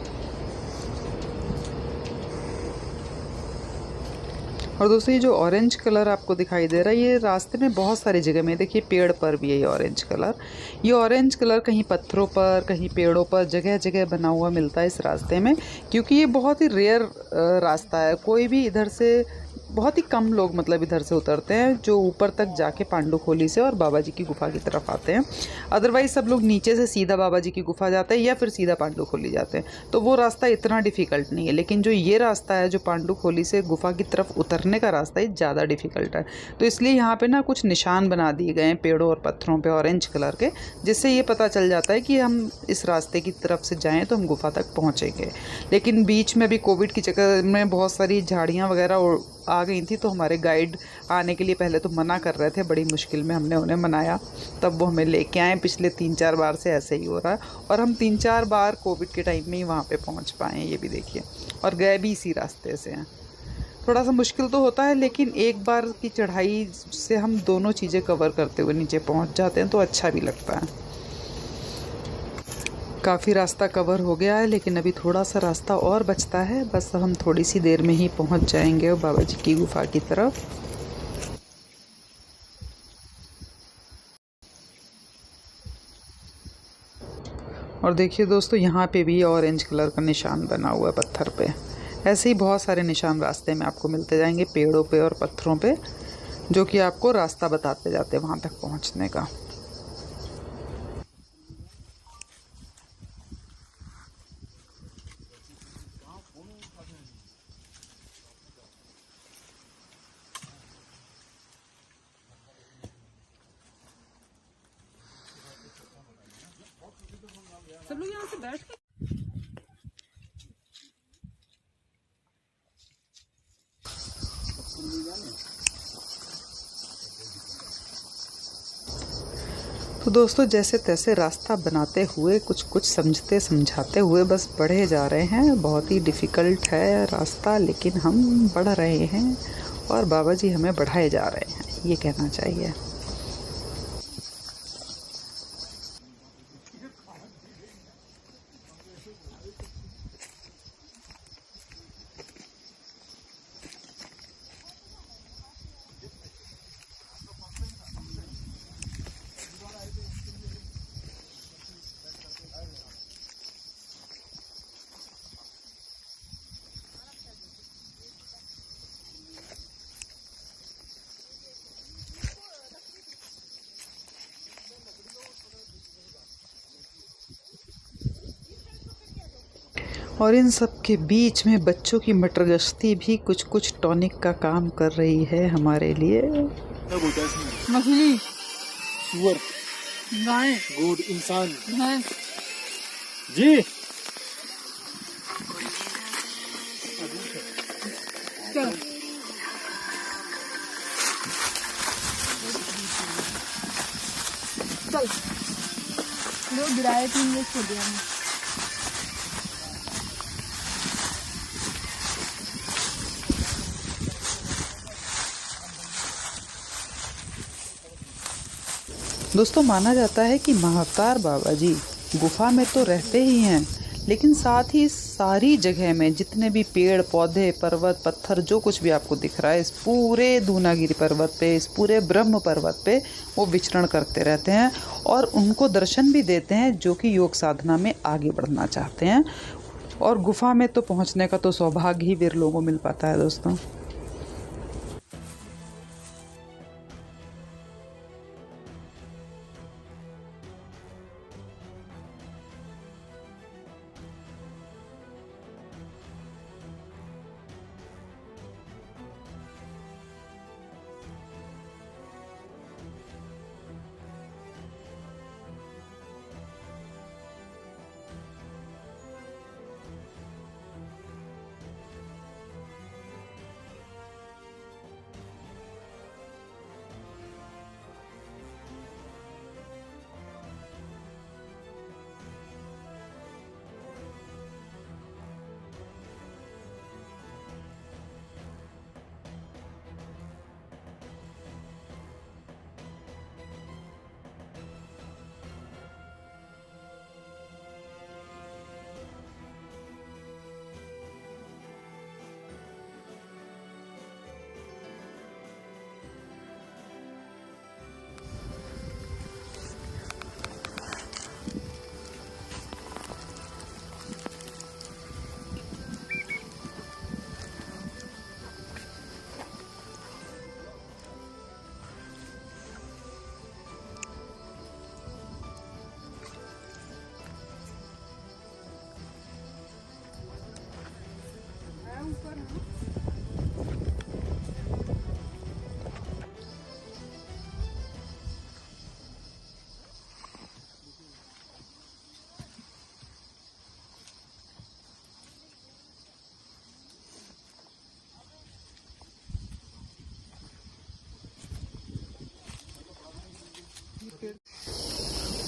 S4: और दोस्तों, ये जो ऑरेंज कलर आपको दिखाई दे रहा है ये रास्ते में बहुत सारी जगह में, देखिए पेड़ पर भी है ये ऑरेंज कलर। ये ऑरेंज कलर कहीं पत्थरों पर, कहीं पेड़ों पर, जगह जगह बना हुआ मिलता है इस रास्ते में, क्योंकि ये बहुत ही रेयर रास्ता है। कोई भी इधर से, बहुत ही कम लोग मतलब इधर से उतरते हैं जो ऊपर तक जाके पांडुखोली से और बाबा जी की गुफा की तरफ आते हैं। अदरवाइज़ सब लोग नीचे से सीधा बाबा जी की गुफा जाते हैं या फिर सीधा पांडुखोली जाते हैं, तो वो रास्ता इतना डिफ़िकल्ट नहीं है। लेकिन जो ये रास्ता है, जो पांडुखोली से गुफा की तरफ उतरने का रास्ता, ये ज़्यादा डिफ़िकल्ट है। तो इसलिए यहाँ पे ना कुछ निशान बना दिए गए हैं पेड़ों और पत्थरों पे ऑरेंज कलर के, जिससे ये पता चल जाता है कि हम इस रास्ते की तरफ से जाएँ तो हम गुफा तक पहुँचेंगे। लेकिन बीच में भी कोविड की चक्कर में बहुत सारी झाड़ियाँ वगैरह आ गई थी, तो हमारे गाइड आने के लिए पहले तो मना कर रहे थे, बड़ी मुश्किल में हमने उन्हें मनाया, तब वो हमें लेके आए। पिछले 3-4 बार से ऐसे ही हो रहा है और हम 3-4 बार कोविड के टाइम में ही वहाँ पे पहुँच पाए, ये भी देखिए, और गए भी इसी रास्ते से हैं। थोड़ा सा मुश्किल तो होता है, लेकिन एक बार की चढ़ाई से हम दोनों चीज़ें कवर करते हुए नीचे पहुँच जाते हैं तो अच्छा भी लगता है। काफ़ी रास्ता कवर हो गया है, लेकिन अभी थोड़ा सा रास्ता और बचता है, बस हम थोड़ी सी देर में ही पहुंच जाएंगे बाबा जी की गुफा की तरफ। और देखिए दोस्तों, यहाँ पे भी ऑरेंज कलर का निशान बना हुआ है पत्थर पे। ऐसे ही बहुत सारे निशान रास्ते में आपको मिलते जाएंगे पेड़ों पे और पत्थरों पे, जो कि आपको रास्ता बताते जाते हैं वहाँ तक पहुँचने का।
S1: सब लोग यहाँ से बैठ के
S4: तो दोस्तों, जैसे तैसे रास्ता बनाते हुए, कुछ कुछ समझते समझाते हुए बस बढ़े जा रहे हैं। बहुत ही डिफ़िकल्ट है रास्ता, लेकिन हम बढ़ रहे हैं और बाबा जी हमें बढ़ाए जा रहे हैं, ये कहना चाहिए। और इन सब के बीच में बच्चों की मटर गश्ती भी कुछ कुछ टॉनिक का काम कर रही है हमारे लिए।
S3: मछली,
S2: सुअर,
S3: गाय,
S2: गोड, इंसान,
S3: भैंस,
S2: जी
S3: चल चल लोग गिराए 3 लोग छोड़ दिया।
S4: दोस्तों माना जाता है कि महाअवतार बाबा जी गुफा में तो रहते ही हैं, लेकिन साथ ही सारी जगह में जितने भी पेड़ पौधे पर्वत पत्थर जो कुछ भी आपको दिख रहा है, इस पूरे दूनागिरी पर्वत पे, इस पूरे ब्रह्म पर्वत पे वो विचरण करते रहते हैं और उनको दर्शन भी देते हैं जो कि योग साधना में आगे बढ़ना चाहते हैं। और गुफा में तो पहुंचने का तो सौभाग्य ही विरलों को मिल पाता है दोस्तों।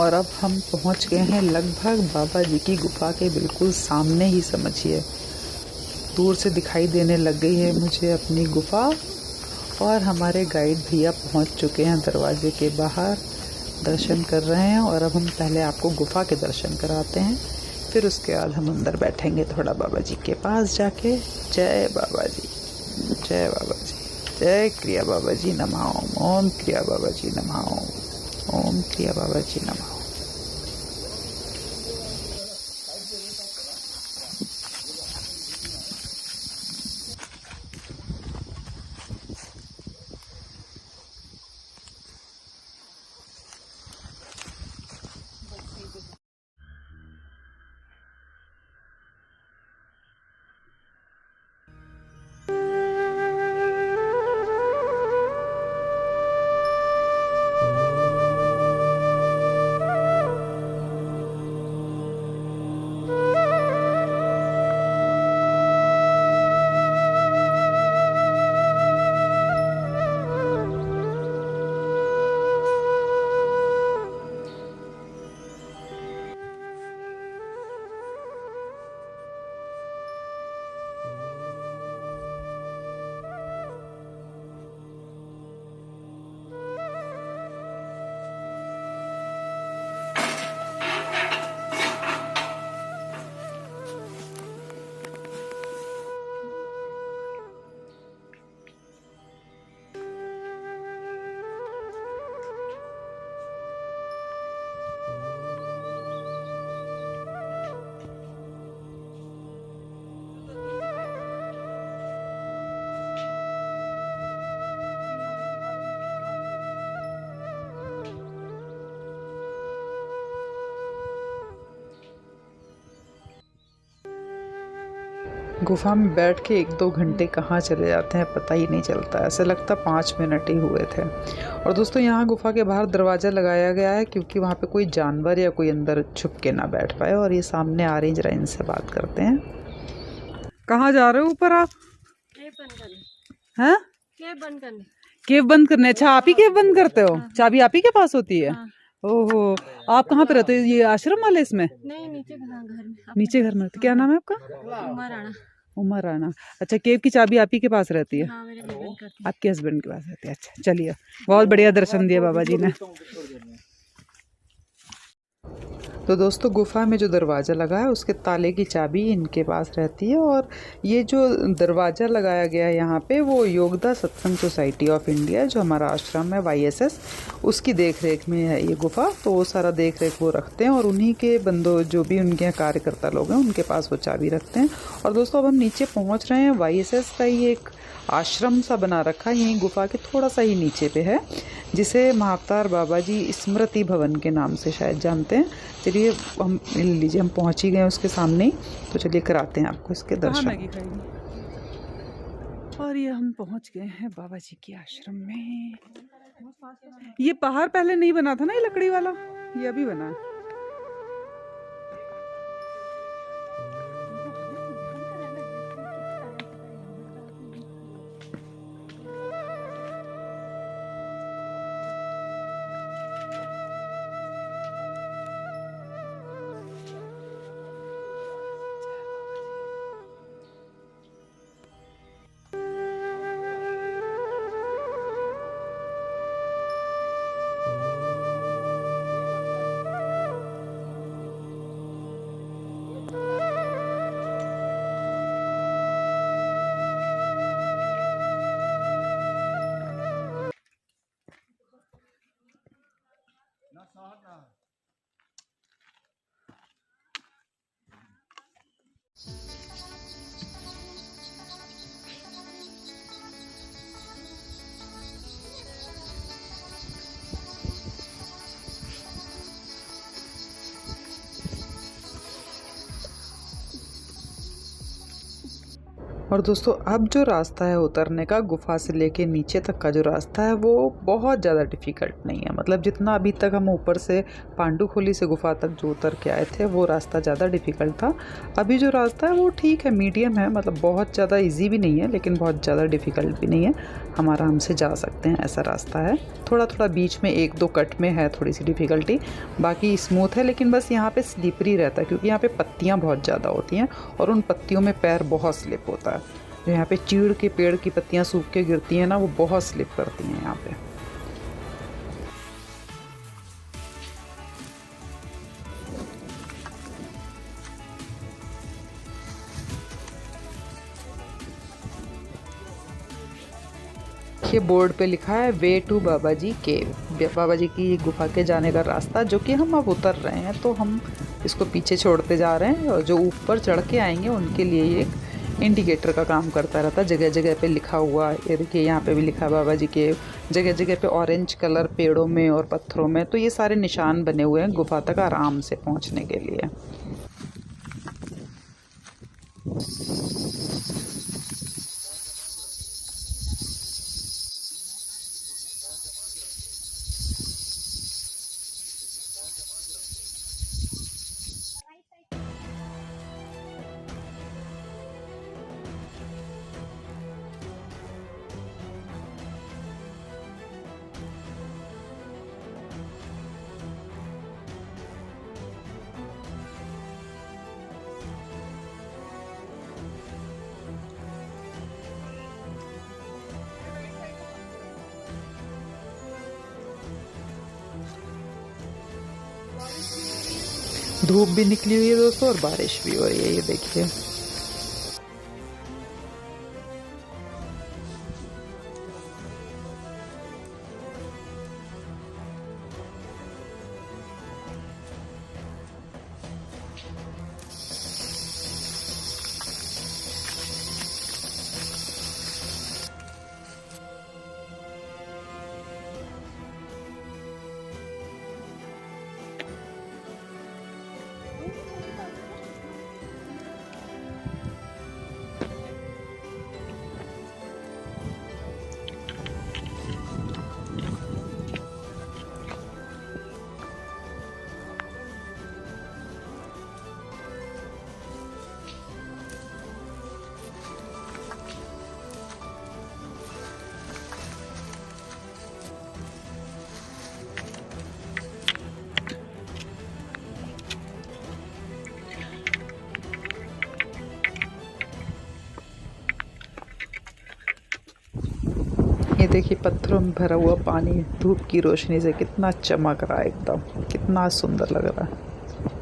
S4: और अब हम पहुंच गए हैं लगभग बाबा जी की गुफा के बिल्कुल सामने ही, समझिए। दूर से दिखाई देने लग गई है मुझे अपनी गुफा और हमारे गाइड भैया पहुंच चुके हैं दरवाजे के बाहर, दर्शन कर रहे हैं। और अब हम पहले आपको गुफा के दर्शन कराते हैं, फिर उसके बाद हम अंदर बैठेंगे थोड़ा बाबा जी के पास जाके। जय बाबा जी, जय बाबा जी, जय क्रिया बाबा जी नमः ओम, ओम क्रिया बाबा जी नमः ओम, ओम क्रिया बाबा जी नमः। गुफा में बैठ के 1-2 घंटे कहाँ चले जाते हैं पता ही नहीं चलता, ऐसा लगता 5 मिनट ही हुए थे। और दोस्तों यहाँ गुफा के बाहर दरवाज़ा लगाया गया है क्योंकि वहाँ पे कोई जानवर या कोई अंदर छुप के ना बैठ पाए। और ये सामने आ रही हैं, जरा इनसे बात करते हैं। कहाँ जा रहे हो ऊपर आप? हैं? केव बंद करने। अच्छा, आप ही केव बंद करते हो? चाबी आप ही के पास होती है? ओहो, आप कहाँ पे रहते हो? ये आश्रम वाले इसमें?
S3: नहीं, नीचे घर में।
S4: नीचे घर में। क्या नाम है आपका?
S3: उमा राणा।
S4: उमा राणा। अच्छा, केव की चाबी आप ही के पास रहती है?
S3: हाँ, मेरे हस्बैंड करते हैं।
S4: आपके हस्बैंड के पास रहती है। अच्छा, चलिए, बहुत बढ़िया दर्शन दिया बाबा जी ने। तो दोस्तों गुफा में जो दरवाज़ा लगा है उसके ताले की चाबी इनके पास रहती है, और ये जो दरवाज़ा लगाया गया है यहाँ पे वो Yogoda Satsanga society of India जो हमारा आश्रम है YSS उसकी देख रेख में है ये गुफा। तो वो सारा देख रेख वो रखते हैं और उन्हीं के बंदो जो भी उनके यहाँ कार्यकर्ता लोग हैं उनके पास वो चाबी रखते हैं। और दोस्तों अब हम नीचे पहुँच रहे हैं। YSS का ही एक आश्रम सा बना रखा है यहीं गुफा के थोड़ा सा ही नीचे पे है, जिसे महाअवतार बाबा जी स्मृति भवन के नाम से शायद जानते हैं। चलिए हम ले लीजिए, हम पहुंच ही गए उसके सामने ही, तो चलिए कराते हैं आपको इसके दर्शन। और ये हम पहुंच गए हैं बाबा जी के आश्रम में। ये पहाड़ पहले नहीं बना था ना, ये लकड़ी वाला, ये अभी बना है। और दोस्तों अब जो रास्ता है उतरने का गुफा से लेके नीचे तक का जो रास्ता है वो बहुत ज़्यादा डिफ़िकल्ट नहीं है। मतलब जितना अभी तक हम ऊपर से पांडुखोली से गुफा तक जो उतर के आए थे वो रास्ता ज़्यादा डिफ़िकल्ट था। अभी जो रास्ता है वो ठीक है, मीडियम है, मतलब बहुत ज़्यादा इजी भी नहीं है लेकिन बहुत ज़्यादा डिफ़िकल्ट भी नहीं है, हम आराम से जा सकते हैं ऐसा रास्ता है। थोड़ा थोड़ा बीच में 1-2 कट में है थोड़ी सी डिफ़िकल्टी, बाकी स्मूथ है। लेकिन बस यहाँ पे स्लिपरी रहता है क्योंकि यहाँ पे पत्तियाँ बहुत ज़्यादा होती हैं और उन पत्तियों में पैर बहुत स्लिप होता है। जो यहाँ पे चीड़ के पेड़ की पत्तियाँ सूख के गिरती हैं ना, वो बहुत स्लिप करती हैं यहाँ पे। ये बोर्ड पे लिखा है वे टू बाबा जी केव, बाबा जी की गुफा के जाने का रास्ता, जो कि हम अब उतर रहे हैं। तो हम इसको पीछे छोड़ते जा रहे हैं और जो ऊपर चढ़ के आएंगे उनके लिए ये इंडिकेटर का काम करता रहता है। जगह जगह पे लिखा हुआ, ये देखिए यहाँ पे भी लिखा है बाबा जी के, जगह जगह पे ऑरेंज कलर पेड़ों में और पत्थरों में, तो ये सारे निशान बने हुए हैं गुफा तक आराम से पहुँचने के लिए। धूप भी निकली हुई है दोस्तों और बारिश भी हो रही है, ये देखिए। ये देखिए पत्थरों में भरा हुआ पानी धूप की रोशनी से कितना चमक रहा है, एकदम कितना सुंदर लग रहा है।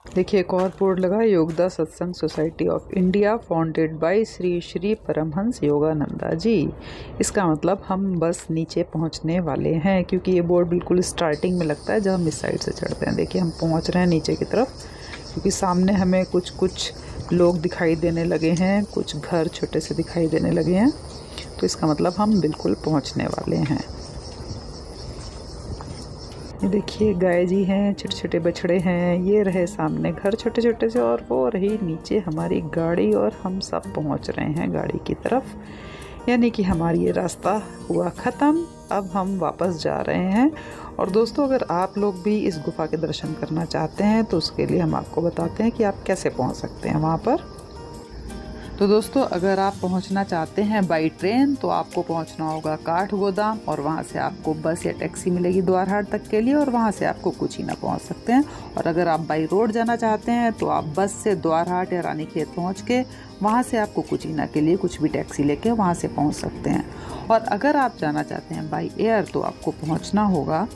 S4: देखिए एक और बोर्ड लगा है, Yogoda Satsanga society of India founded by Shri Shri Paramahansa Yogananda ji. इसका मतलब हम बस नीचे पहुंचने वाले हैं, क्योंकि ये बोर्ड बिल्कुल स्टार्टिंग में लगता है जब हम इस साइड से चढ़ते हैं। देखिए हम पहुंच रहे हैं नीचे की तरफ, क्योंकि सामने हमें कुछ लोग दिखाई देने लगे हैं, कुछ घर छोटे से दिखाई देने लगे हैं, तो इसका मतलब हम बिल्कुल पहुँचने वाले हैं। ये देखिए गाय जी हैं, छोटे छोटे बछड़े हैं, ये रहे सामने घर छोटे छोटे से, और वो रही नीचे हमारी गाड़ी, और हम सब पहुंच रहे हैं गाड़ी की तरफ। यानी कि हमारी ये रास्ता हुआ ख़त्म, अब हम वापस जा रहे हैं। और दोस्तों अगर आप लोग भी इस गुफ़ा के दर्शन करना चाहते हैं तो उसके लिए हम आपको बताते हैं कि आप कैसे पहुंच सकते हैं वहां पर। तो दोस्तों अगर आप पहुंचना चाहते हैं बाई ट्रेन तो आपको पहुंचना होगा काठगोदाम, और वहां से आपको बस या टैक्सी मिलेगी द्वारहाट तक के लिए, और वहां से आपको कुचीना पहुंच सकते हैं। और अगर आप बाई रोड जाना चाहते हैं तो आप बस से द्वारहाट या रानीखेत पहुंच के वहां से आपको कुचीना के लिए कुछ भी टैक्सी लेके वहां से पहुंच सकते हैं। और अगर आप जाना चाहते हैं बाई एयर तो आपको पहुँचना होगा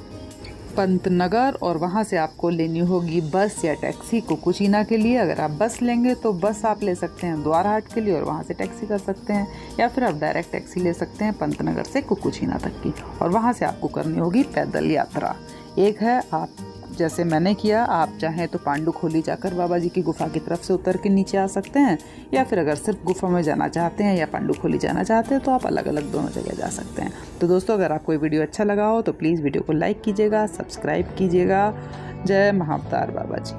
S4: पंतनगर, और वहाँ से आपको लेनी होगी बस या टैक्सी कुचीना के लिए। अगर आप बस लेंगे तो बस आप ले सकते हैं द्वारहाट के लिए और वहाँ से टैक्सी कर सकते हैं, या फिर आप डायरेक्ट टैक्सी ले सकते हैं पंतनगर से कुचीना तक की, और वहाँ से आपको करनी होगी पैदल यात्रा। एक है आप जैसे मैंने किया, आप चाहें तो पांडुखोली जाकर बाबा जी की गुफा की तरफ से उतर के नीचे आ सकते हैं, या फिर अगर सिर्फ गुफा में जाना चाहते हैं या पांडुखोली जाना चाहते हैं तो आप अलग अलग दोनों जगह जा सकते हैं। तो दोस्तों अगर आपको ये वीडियो अच्छा लगा हो तो प्लीज़ वीडियो को लाइक कीजिएगा, सब्सक्राइब कीजिएगा। जय महाअवतार बाबा जी।